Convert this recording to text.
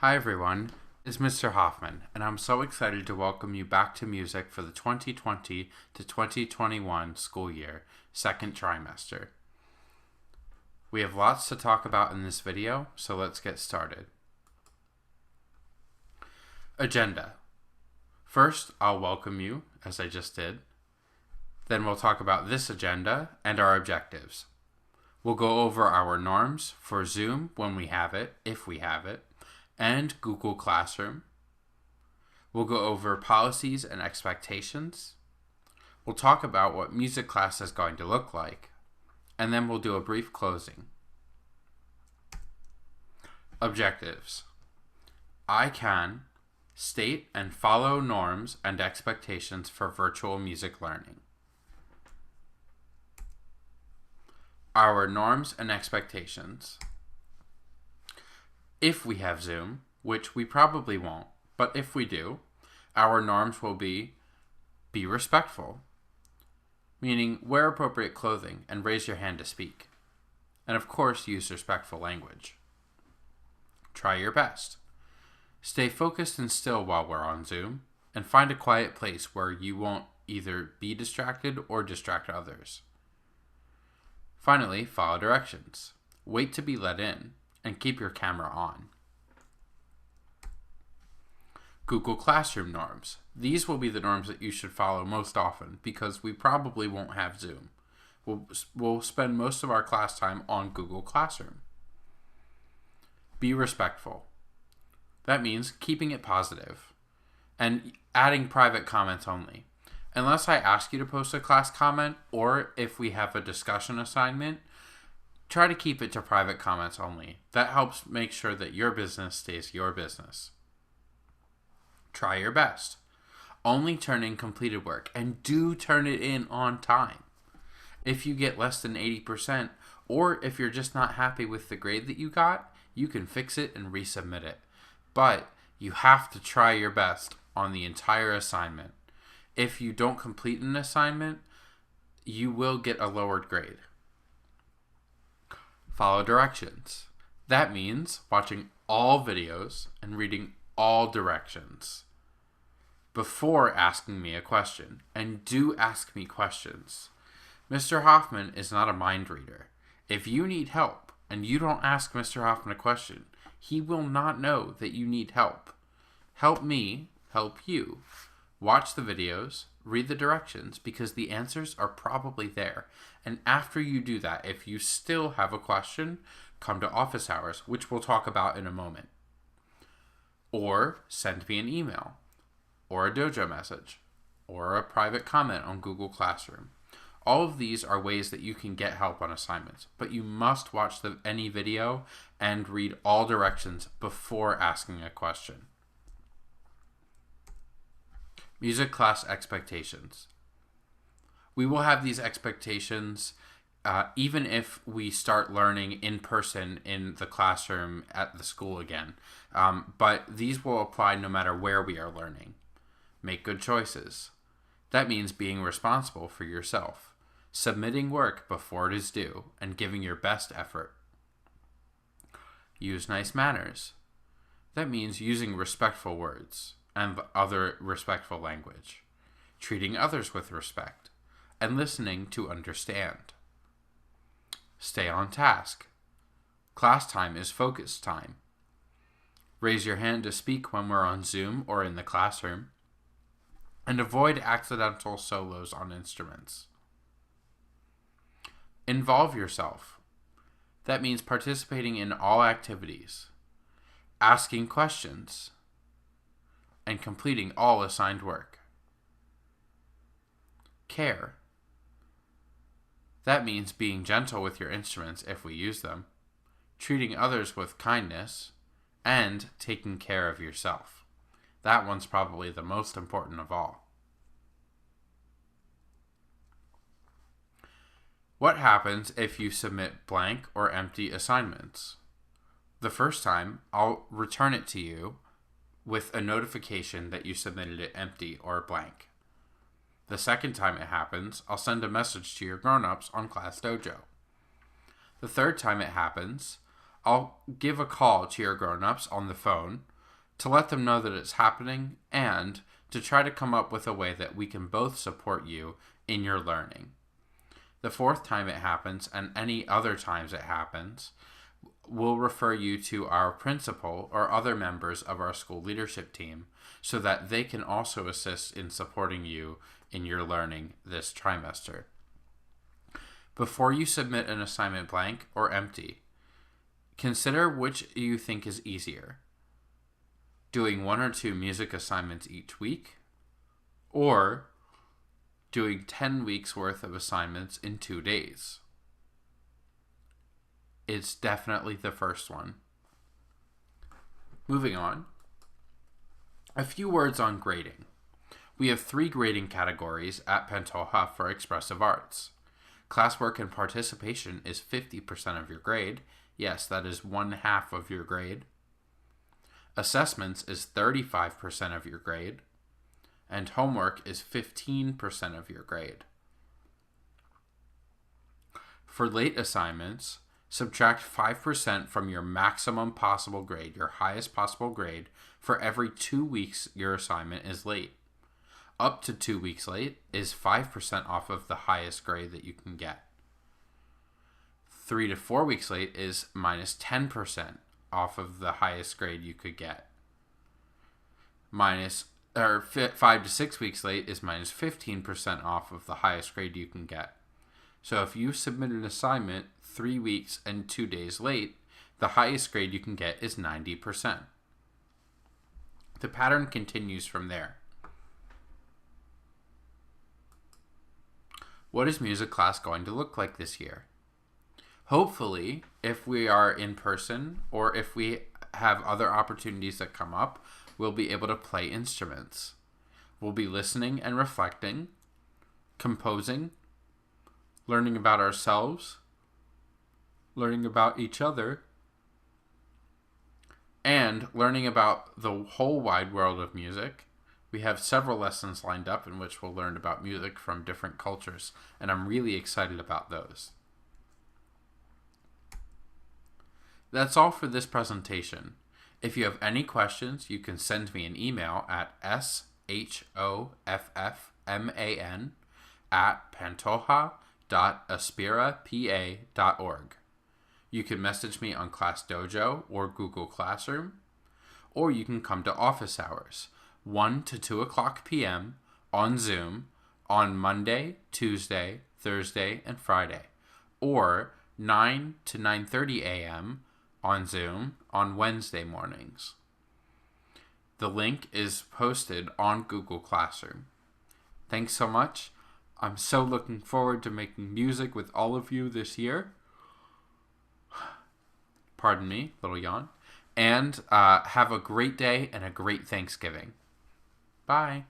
Hi everyone, it's Mr. Hoffman, and I'm so excited to welcome you back to music for the 2020 to 2021 school year, second trimester. We have lots to talk about in this video, so let's get started. Agenda. First, I'll welcome you, as I just did. Then we'll talk about this agenda and our objectives. We'll go over our norms for Zoom when we have it, if we have it, and Google Classroom. We'll go over policies and expectations. We'll talk about what music class is going to look like, and then we'll do a brief closing. Objectives. I can state and follow norms and expectations for virtual music learning. Our norms and expectations. If we have Zoom, which we probably won't, but if we do, our norms will be respectful, meaning wear appropriate clothing and raise your hand to speak. And of course, use respectful language. Try your best. Stay focused and still while we're on Zoom, and find a quiet place where you won't either be distracted or distract others. Finally, follow directions. Wait to be let in, and keep your camera on. Google Classroom norms. These will be the norms that you should follow most often because we probably won't have Zoom. We'll spend most of our class time on Google Classroom. Be respectful. That means keeping it positive and adding private comments only. Unless I ask you to post a class comment or if we have a discussion assignment, try to keep it to private comments only. That helps make sure that your business stays your business. Try your best. Only turn in completed work, and do turn it in on time. If you get less than 80%, or if you're just not happy with the grade that you got, you can fix it and resubmit it. But you have to try your best on the entire assignment. If you don't complete an assignment, you will get a lowered grade. Follow directions. That means watching all videos and reading all directions before asking me a question. And do ask me questions. Mr. Hoffman is not a mind reader. If you need help and you don't ask Mr. Hoffman a question, he will not know that you need help. Help me help you. Watch the videos, read the directions, because the answers are probably there. And after you do that, if you still have a question, come to office hours, which we'll talk about in a moment. Or send me an email, or a dojo message, or a private comment on Google Classroom. All of these are ways that you can get help on assignments, but you must watch any video and read all directions before asking a question. Music class expectations. We will have these expectations even if we start learning in person in the classroom at the school again. But these will apply no matter where we are learning. Make good choices. That means being responsible for yourself, submitting work before it is due, and giving your best effort. Use nice manners. That means using respectful words and other respectful language, treating others with respect, and listening to understand. Stay on task. Class time is focus time. Raise your hand to speak when we're on Zoom or in the classroom, and avoid accidental solos on instruments. Involve yourself. That means participating in all activities, asking questions, and completing all assigned work. Care. That means being gentle with your instruments if we use them, treating others with kindness, and taking care of yourself. That one's probably the most important of all. What happens if you submit blank or empty assignments? The first time, I'll return it to you with a notification that you submitted it empty or blank. The second time it happens, I'll send a message to your grown-ups on Class Dojo. The third time it happens, I'll give a call to your grown-ups on the phone to let them know that it's happening, and to try to come up with a way that we can both support you in your learning. The fourth time it happens, and any other times it happens, we'll refer you to our principal or other members of our school leadership team so that they can also assist in supporting you in your learning this trimester. Before you submit an assignment blank or empty, consider which you think is easier. Doing 1 or 2 music assignments each week, or doing 10 weeks worth of assignments in 2 days. It's definitely the first one. Moving on. A few words on grading. We have 3 grading categories at Pantoja for expressive arts. Classwork and participation is 50% of your grade. Yes, that is 1/2 of your grade. Assessments is 35% of your grade. And homework is 15% of your grade. For late assignments, subtract 5% from your maximum possible grade, your highest possible grade, for every 2 weeks your assignment is late. Up to 2 weeks late is 5% off of the highest grade that you can get. 3 to 4 weeks late is minus 10% off of the highest grade you could get. 5 to 6 weeks late is minus 15% off of the highest grade you can get. So if you submit an assignment 3 weeks and 2 days late, the highest grade you can get is 90%. The pattern continues from there. What is music class going to look like this year? Hopefully, if we are in person or if we have other opportunities that come up, we'll be able to play instruments. We'll be listening and reflecting, composing, learning about ourselves, learning about each other, and learning about the whole wide world of music. We have several lessons lined up in which we'll learn about music from different cultures, and I'm really excited about those. That's all for this presentation. If you have any questions, you can send me an email at shoffman@pantoja.aspirapa.org. You can message me on Class Dojo or Google Classroom, or you can come to office hours, 1 to 2 o'clock p.m. on Zoom on Monday, Tuesday, Thursday, and Friday, or 9 to 9:30 a.m. on Zoom on Wednesday mornings. The link is posted on Google Classroom. Thanks so much. I'm so looking forward to making music with all of you this year. Pardon me, little yawn. And have a great day and a great Thanksgiving. Bye.